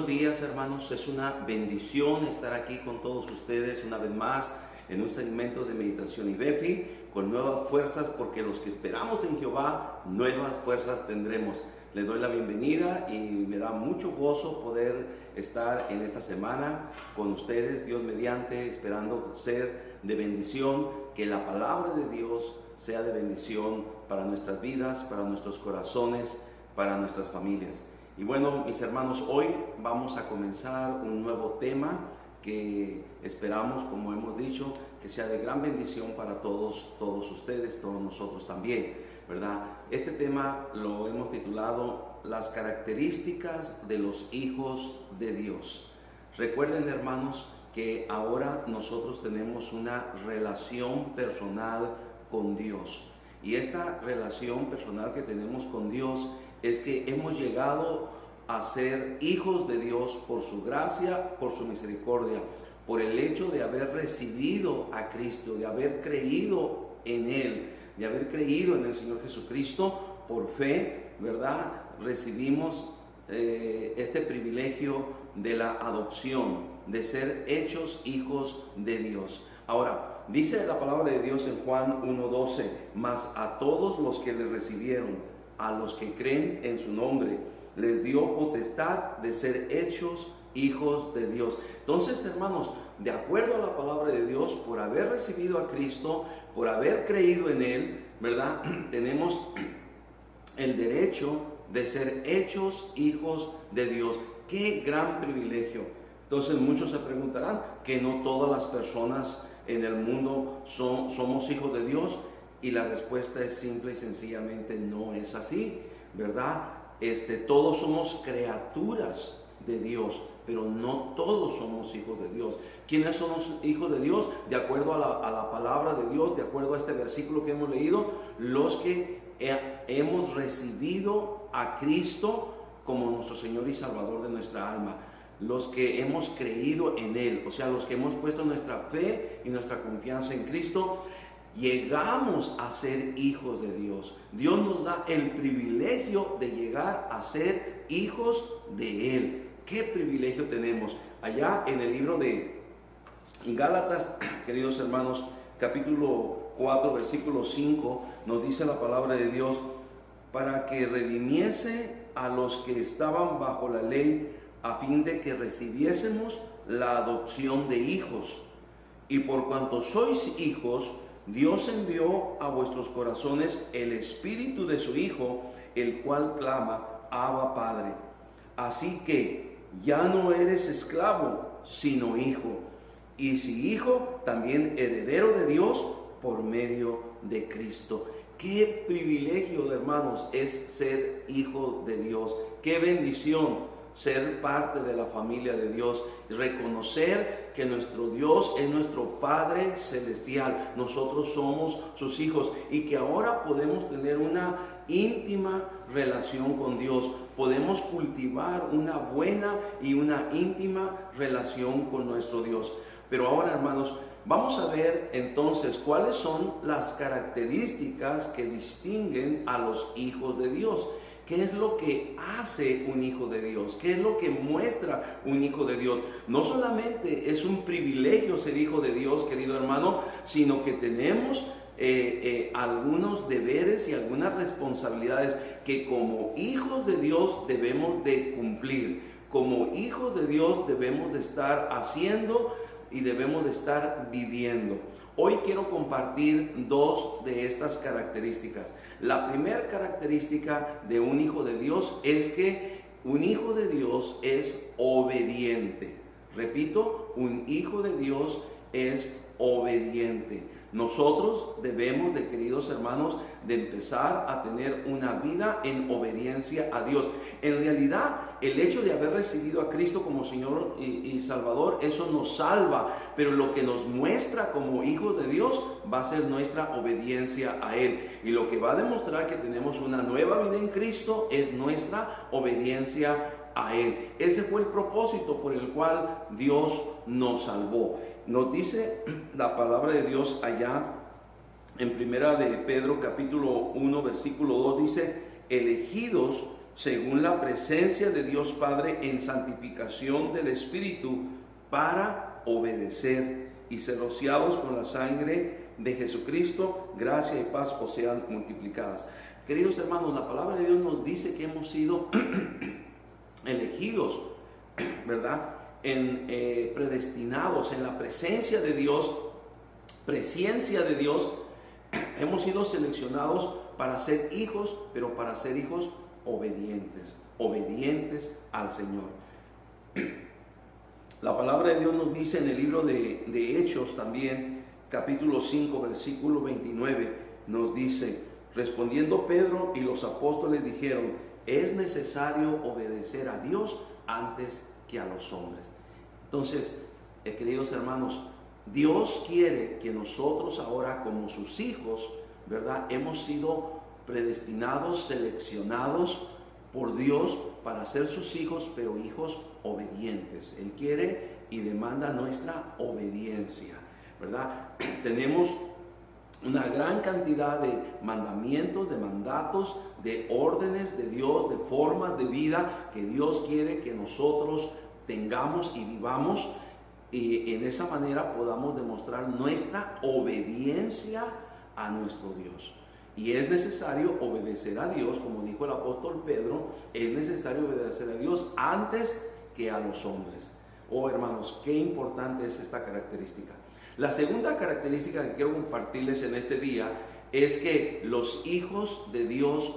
días, hermanos. Es una bendición estar aquí con todos ustedes una vez más en un segmento de meditación y befi con nuevas fuerzas, porque los que esperamos en Jehová nuevas fuerzas tendremos. Les doy la bienvenida y me da mucho gozo poder estar en esta semana con ustedes, Dios mediante, esperando ser de bendición, que la palabra de Dios sea de bendición para nuestras vidas, para nuestros corazones, para nuestras familias. Y bueno, mis hermanos, hoy vamos a comenzar un nuevo tema que esperamos, como hemos dicho, que sea de gran bendición para todos ustedes, todos nosotros también, ¿verdad? Este tema lo hemos titulado Las características de los hijos de Dios. Recuerden, hermanos, que ahora nosotros tenemos una relación personal con Dios. Y esta relación personal que tenemos con Dios es que hemos llegado a ser hijos de Dios por su gracia, por su misericordia, por el hecho de haber recibido a Cristo, de haber creído en Él, de haber creído en el Señor Jesucristo por fe, ¿verdad? Recibimos este privilegio de la adopción, de ser hechos hijos de Dios. Ahora, dice la palabra de Dios en Juan 1:12, mas a todos los que le recibieron, a los que creen en su nombre, les dio potestad de ser hechos hijos de Dios. Entonces, hermanos, de acuerdo a la palabra de Dios, por haber recibido a Cristo, por haber creído en Él, ¿verdad? Tenemos el derecho de ser hechos hijos de Dios. ¡Qué gran privilegio! Entonces, muchos se preguntarán que no todas las personas en el mundo somos hijos de Dios. Y la respuesta es simple y sencillamente no es así, ¿verdad? Todos somos criaturas de Dios, pero no todos somos hijos de Dios. ¿Quiénes son los hijos de Dios? De acuerdo a la palabra de Dios, de acuerdo a este versículo que hemos leído, los que hemos recibido a Cristo como nuestro Señor y Salvador de nuestra alma. Los que hemos creído en Él, o sea, los que hemos puesto nuestra fe y nuestra confianza en Cristo, llegamos a ser hijos de Dios. Dios nos da el privilegio de llegar a ser hijos de Él. ¿Qué privilegio tenemos? Allá en el libro de Gálatas, queridos hermanos, capítulo 4, versículo 5, nos dice la palabra de Dios, para que redimiese a los que estaban bajo la ley, a fin de que recibiésemos la adopción de hijos. Y por cuanto sois hijos, Dios envió a vuestros corazones el Espíritu de su Hijo, el cual clama, Abba, Padre. Así que ya no eres esclavo, sino hijo. Y si hijo, también heredero de Dios por medio de Cristo. Qué privilegio, hermanos, es ser hijo de Dios. Qué bendición ser parte de la familia de Dios, reconocer que nuestro Dios es nuestro Padre Celestial, nosotros somos sus hijos y que ahora podemos tener una íntima relación con Dios, podemos cultivar una buena y una íntima relación con nuestro Dios. Pero ahora, hermanos, vamos a ver entonces cuáles son las características que distinguen a los hijos de Dios. ¿Qué es lo que hace un hijo de Dios? ¿Qué es lo que muestra un hijo de Dios? No solamente es un privilegio ser hijo de Dios, querido hermano, sino que tenemos algunos deberes y algunas responsabilidades que como hijos de Dios debemos de cumplir. Como hijos de Dios debemos de estar haciendo y debemos de estar viviendo. Hoy quiero compartir dos de estas características. La primera característica de un hijo de Dios es que un hijo de Dios es obediente. Repito, un hijo de Dios es obediente. Nosotros debemos, de queridos hermanos, de empezar a tener una vida en obediencia a Dios. En realidad, el hecho de haber recibido a Cristo como Señor y Salvador, eso nos salva, pero lo que nos muestra como hijos de Dios va a ser nuestra obediencia a Él. Y lo que va a demostrar que tenemos una nueva vida en Cristo es nuestra obediencia a Él. Ese fue el propósito por el cual Dios nos salvó. Nos dice la palabra de Dios allá en primera de Pedro capítulo 1 versículo 2, dice, elegidos según la presencia de Dios Padre en santificación del Espíritu, para obedecer y ser rociados con la sangre de Jesucristo. Gracia y paz os sean multiplicadas. Queridos hermanos, la palabra de Dios nos dice que hemos sido elegidos, ¿verdad? Predestinados en la presencia de Dios, presencia de Dios. Hemos sido seleccionados para ser hijos, pero para ser hijos obedientes, obedientes al Señor. La palabra de Dios nos dice en el libro de Hechos también, capítulo 5, versículo 29, nos dice: respondiendo Pedro y los apóstoles dijeron: es necesario obedecer a Dios antes que a los hombres. Entonces, queridos hermanos, Dios quiere que nosotros ahora, como sus hijos, ¿verdad?, hemos sido predestinados, seleccionados por Dios para ser sus hijos, pero hijos obedientes. Él quiere y demanda nuestra obediencia, ¿verdad? Tenemos una gran cantidad de mandamientos, de mandatos, de órdenes de Dios, de formas de vida que Dios quiere que nosotros tengamos y vivamos, y en esa manera podamos demostrar nuestra obediencia a nuestro Dios. Y es necesario obedecer a Dios, como dijo el apóstol Pedro, es necesario obedecer a Dios antes que a los hombres. Oh hermanos, qué importante es esta característica. La segunda característica que quiero compartirles en este día es que los hijos de Dios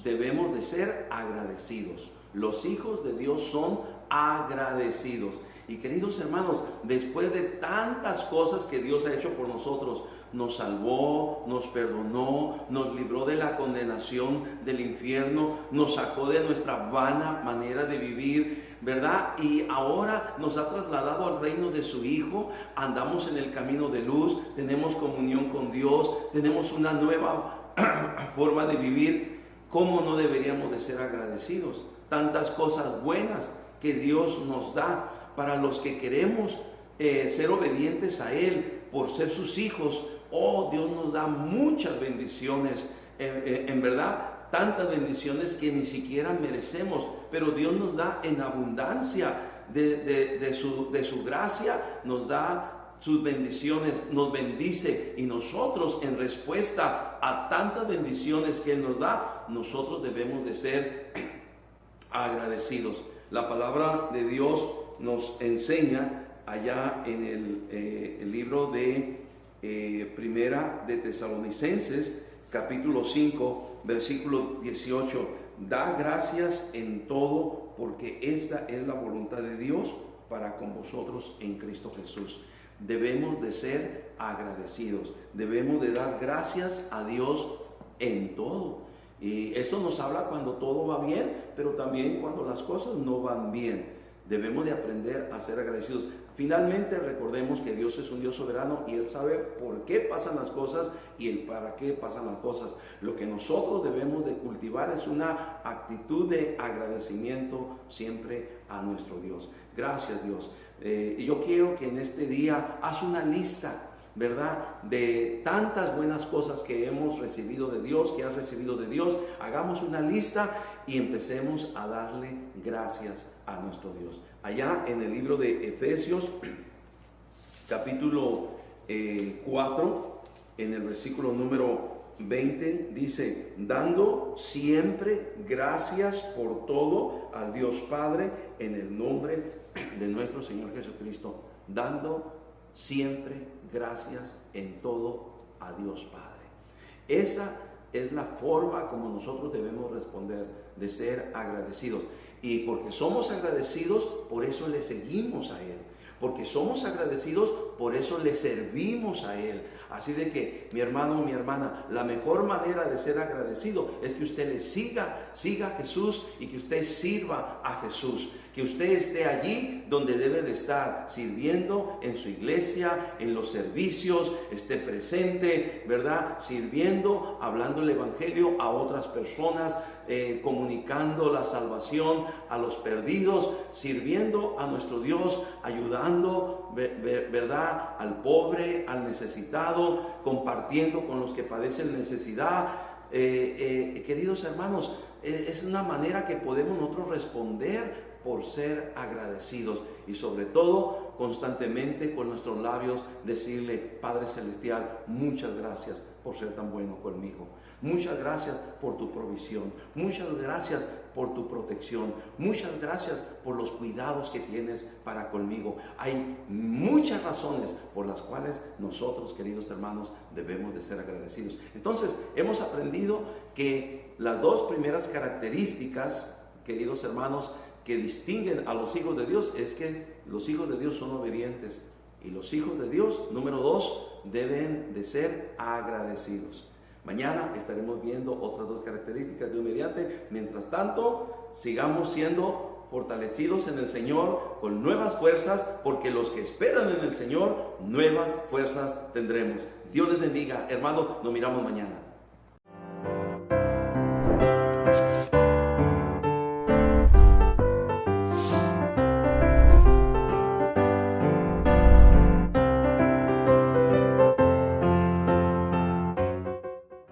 debemos de ser agradecidos. Los hijos de Dios son agradecidos. Y queridos hermanos, después de tantas cosas que Dios ha hecho por nosotros, nos salvó, nos perdonó, nos libró de la condenación del infierno, nos sacó de nuestra vana manera de vivir, ¿verdad? Y ahora nos ha trasladado al reino de su Hijo. Andamos en el camino de luz, tenemos comunión con Dios, tenemos una nueva forma de vivir. ¿Cómo no deberíamos de ser agradecidos? Tantas cosas buenas que Dios nos da para los que queremos ser obedientes a Él por ser sus hijos. Oh, Dios nos da muchas bendiciones, en verdad, tantas bendiciones que ni siquiera merecemos, pero Dios nos da en abundancia de su gracia, nos da sus bendiciones, nos bendice, y nosotros, en respuesta a tantas bendiciones que Él nos da, nosotros debemos de ser agradecidos. La palabra de Dios nos enseña allá en el libro de Primera de Tesalonicenses, capítulo 5, versículo 18: da gracias en todo, porque esta es la voluntad de Dios para con vosotros en Cristo Jesús. Debemos de ser agradecidos, debemos de dar gracias a Dios en todo. Y esto nos habla cuando todo va bien, pero también cuando las cosas no van bien. Debemos de aprender a ser agradecidos. Finalmente, recordemos que Dios es un Dios soberano y Él sabe por qué pasan las cosas y el para qué pasan las cosas. Lo que nosotros debemos de cultivar es una actitud de agradecimiento siempre a nuestro Dios. Gracias, Dios. Y yo quiero que en este día haz una lista, ¿verdad?, de tantas buenas cosas que hemos recibido de Dios, que has recibido de Dios. Hagamos una lista y empecemos a darle gracias a nuestro Dios. Allá en el libro de Efesios, capítulo 4, en el versículo número 20, dice: dando siempre gracias por todo al Dios Padre en el nombre de nuestro Señor Jesucristo. Dando siempre gracias en todo a Dios Padre. Esa es la forma como nosotros debemos responder, de ser agradecidos. Y porque somos agradecidos, por eso le seguimos a Él. Porque somos agradecidos, por eso le servimos a Él. Así de que, mi hermano o mi hermana, la mejor manera de ser agradecido es que usted le siga a Jesús, y que usted sirva a Jesús. Que usted esté allí donde debe de estar, sirviendo en su iglesia, en los servicios, esté presente, ¿verdad?, sirviendo, hablando el evangelio a otras personas, comunicando la salvación a los perdidos, sirviendo a nuestro Dios, ayudando, ¿verdad?, al pobre, al necesitado, compartiendo con los que padecen necesidad. queridos hermanos, es una manera que podemos nosotros responder por ser agradecidos y sobre todo constantemente con nuestros labios decirle: Padre Celestial, muchas gracias por ser tan bueno conmigo, muchas gracias por tu provisión, muchas gracias por tu protección, muchas gracias por los cuidados que tienes para conmigo. Hay muchas razones por las cuales nosotros, queridos hermanos, debemos de ser agradecidos. Entonces hemos aprendido que las dos primeras características, queridos hermanos, que distinguen a los hijos de Dios es que los hijos de Dios son obedientes, y los hijos de Dios, número 2, deben de ser agradecidos. Mañana estaremos viendo otras dos características, Dios mediante. Mientras tanto, sigamos siendo fortalecidos en el Señor con nuevas fuerzas, porque los que esperan en el Señor, nuevas fuerzas tendremos. Dios les bendiga, hermanos, nos miramos mañana.